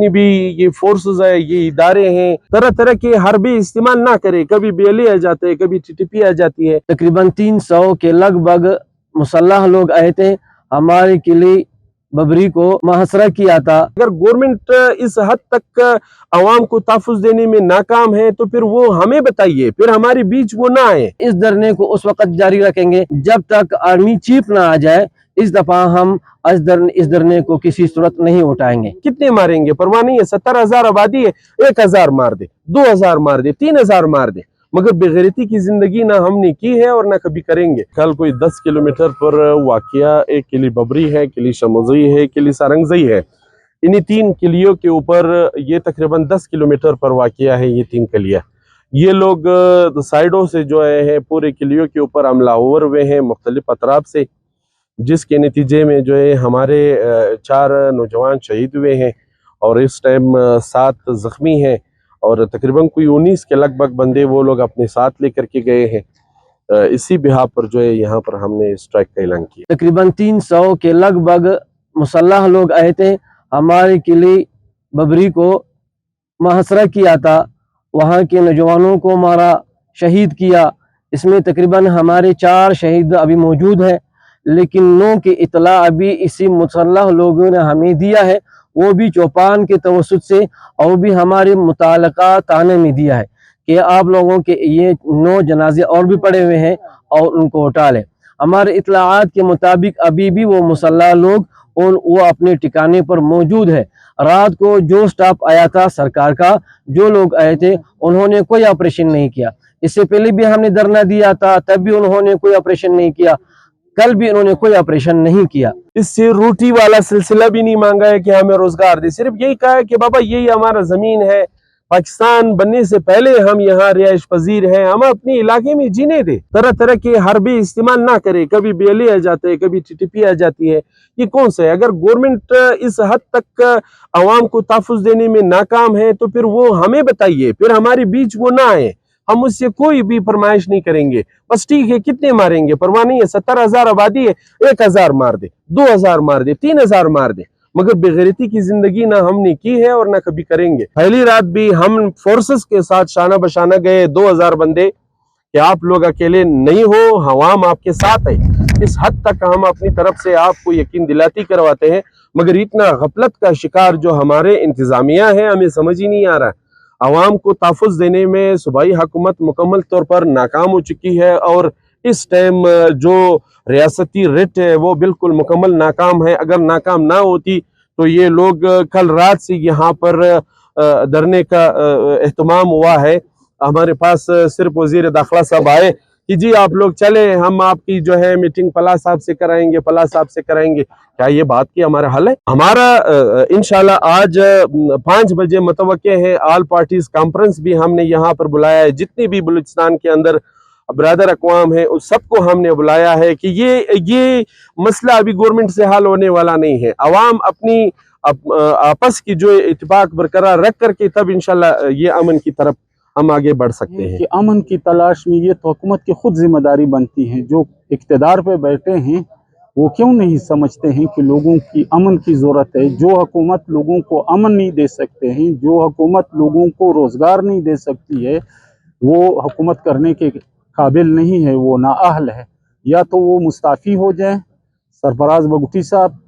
जितनी भी ये फोर्सेस है, ये इदारे हैं, तरह तरह के हरबे इस्तेमाल ना करे। कभी BLA आ जाते हैं, कभी TTP आ जाती है। तकरीबन 300 के लगभग मुसल्लह लोग आए थे, हमारे किले बबरी को मुहसरा किया था। अगर गवर्नमेंट इस हद तक अवाम को तहफ़्फ़ुज़ देने में नाकाम है तो फिर वो हमें बताइए, फिर हमारे बीच वो ना आए। इस धरने को उस वक्त जारी रखेंगे जब तक आर्मी चीफ ना आ जाए। इस दफा हम इस धरने को किसी सूरत नहीं उठाएंगे। कितने मारेंगे परवाह नहीं है। 70,000 आबादी है, 1,000 मार दे, 2,000 मार दे, 3,000 मार दे, मगर बेगैरती की जिंदगी ना हमने की है और ना कभी करेंगे। कल कोई 10 किलोमीटर पर वाक़या एक किली बबरी है, किली शमोज़ई है, किली सारंगज़ई है। इन्हीं 3 किलियों के ऊपर ये तकरीबन 10 किलोमीटर पर वाक़या है ये 3 किलियाँ। ये लोग साइडों से जो है पूरे किलियों के ऊपर हमला आवर हुए हैं मुख्तलिफ अतराफ से, जिसके नतीजे में जो है हमारे 4 नौजवान शहीद हुए हैं और इस टाइम 7 ज़ख्मी हैं और तकरीबन कोई 19 के लगभग बंदे वो लोग अपने साथ लेकर के गए हैं। इसी बिहा पर जो है यहाँ पर हमने स्ट्राइक का ऐलान किया। तकरीबन 300 के लगभग मुसल्लह लोग आए थे, हमारे किले बबरी को मुहसरा किया था। वहाँ के नौजवानों को मारा, शहीद किया। इसमें तकरीबन हमारे 4 शहीद अभी मौजूद हैं, लेकिन 9 की इतला अभी इसी मुसल्लह लोगों ने हमें दिया है, वो भी चौपान के तवसुत से और भी हमारे मुताल्लिका थाने में दिया है कि आप लोगों के ये 9 जनाजे और भी पड़े हुए हैं और उनको उठा लें। हमारे इतलाआत के मुताबिक अभी भी वो मुसल्लह लोग और वो अपने ठिकाने पर मौजूद है। रात को जो स्टाफ आया था सरकार का, जो लोग आए थे, उन्होंने कोई ऑपरेशन नहीं किया। इससे पहले भी हमने धरना दिया था, तब भी उन्होंने कोई ऑपरेशन नहीं किया। कल भी इन्होंने कोई ऑपरेशन नहीं किया। इससे रोटी वाला सिलसिला भी नहीं मांगा है कि हमें रोजगार दे, सिर्फ यही कहा है कि बाबा यही हमारा जमीन है, पाकिस्तान बनने से पहले हम यहाँ रिहाइश पजीर हैं, हम अपने इलाके में जीने दे। तरह तरह के हरबे इस्तेमाल ना करे। कभी BLA आ जाते हैं, कभी TTP आ जाती है। ये कौन सा है? अगर गवर्नमेंट इस हद तक अवाम को तहफ़्फ़ुज़ देने में नाकाम है तो फिर वो हमें बताइए, फिर हमारे बीच वो ना आए। हम उससे कोई भी फरमाइश नहीं करेंगे। बस ठीक है, कितने मारेंगे परवाह नहीं है। 70,000 आबादी है, 1,000 मार दे, 2,000 मार दे, 3,000 मार दे, मगर बेगैरती की जिंदगी ना हमने की है और ना कभी करेंगे। पहली रात भी हम फोर्सेस के साथ शाना बशाना गए, 2,000 बंदे, कि आप लोग अकेले नहीं हो, हवाम आपके साथ है। इस हद तक हम अपनी तरफ से आपको यकीन दिलाती करवाते हैं, मगर इतना गफलत का शिकार जो हमारे इंतजामिया है, हमें समझ ही नहीं आ रहा। अवाम को तहफ़्फ़ुज़ देने में सूबाई हुकूमत मुकम्मल तौर पर नाकाम हो चुकी है और इस टाइम जो रियासती रिट है वो बिल्कुल मुकम्मल नाकाम है। अगर नाकाम ना होती तो ये लोग कल रात से यहाँ पर धरने का एहतमाम हुआ है। हमारे पास सिर्फ वज़ीर दाखिला साहब आए कि जी आप लोग चले, हम आपकी जो है मीटिंग पला साहब से कराएंगे, पला साहब से कराएंगे। क्या ये बात की हमारा हल है? हमारा इंशाल्लाह आज 5 बजे मुतवक्के है ऑल पार्टीज कॉन्फ्रेंस भी हमने यहाँ पर बुलाया है। जितनी भी बलूचिस्तान के अंदर ब्रदर अक़वाम है उस सबको हमने बुलाया है कि ये मसला अभी गवर्नमेंट से हल होने वाला नहीं है। अवाम अपनी आपस की जो इत्तेफाक बरकरार रख करके तब इंशाल्लाह ये अमन की तरफ हम आगे बढ़ सकते हैं। कि अमन की तलाश में ये तो हुकूमत की खुद जिम्मेदारी बनती है। जो इक़्तिदार पे बैठे हैं वो क्यों नहीं समझते हैं कि लोगों की अमन की ज़रूरत है। जो हुकूमत लोगों को अमन नहीं दे सकते हैं, जो हुकूमत लोगों को रोज़गार नहीं दे सकती है, वो हुकूमत करने के काबिल नहीं है, वो नाअहल है। या तो वो मुस्ताफ़ी हो जाए। सरफराज बगुटी साहब,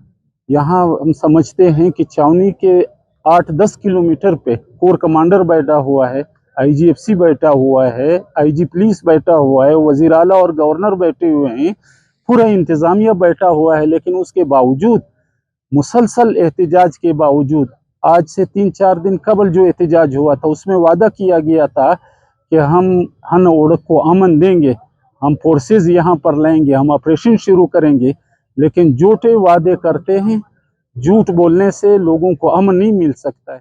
यहाँ हम समझते हैं कि छावनी के 8-10 किलोमीटर पे कोर कमांडर बैठा हुआ है, IGFC बैठा हुआ है, IG पुलिस बैठा हुआ है, वज़ीर आला और गवर्नर बैठे हुए हैं, पूरा इंतज़ामिया बैठा हुआ है। लेकिन उसके बावजूद, मुसलसल एहतजाज के बावजूद, आज से 3-4 दिन कबल जो एहतजाज हुआ था उसमें वादा किया गया था कि हम हन ओढ़ को अमन देंगे, हम फोर्सेस यहाँ पर लाएंगे, हम ऑपरेशन शुरू करेंगे। लेकिन झूठे वादे करते हैं। झूठ बोलने से लोगों को अमन नहीं मिल सकता है।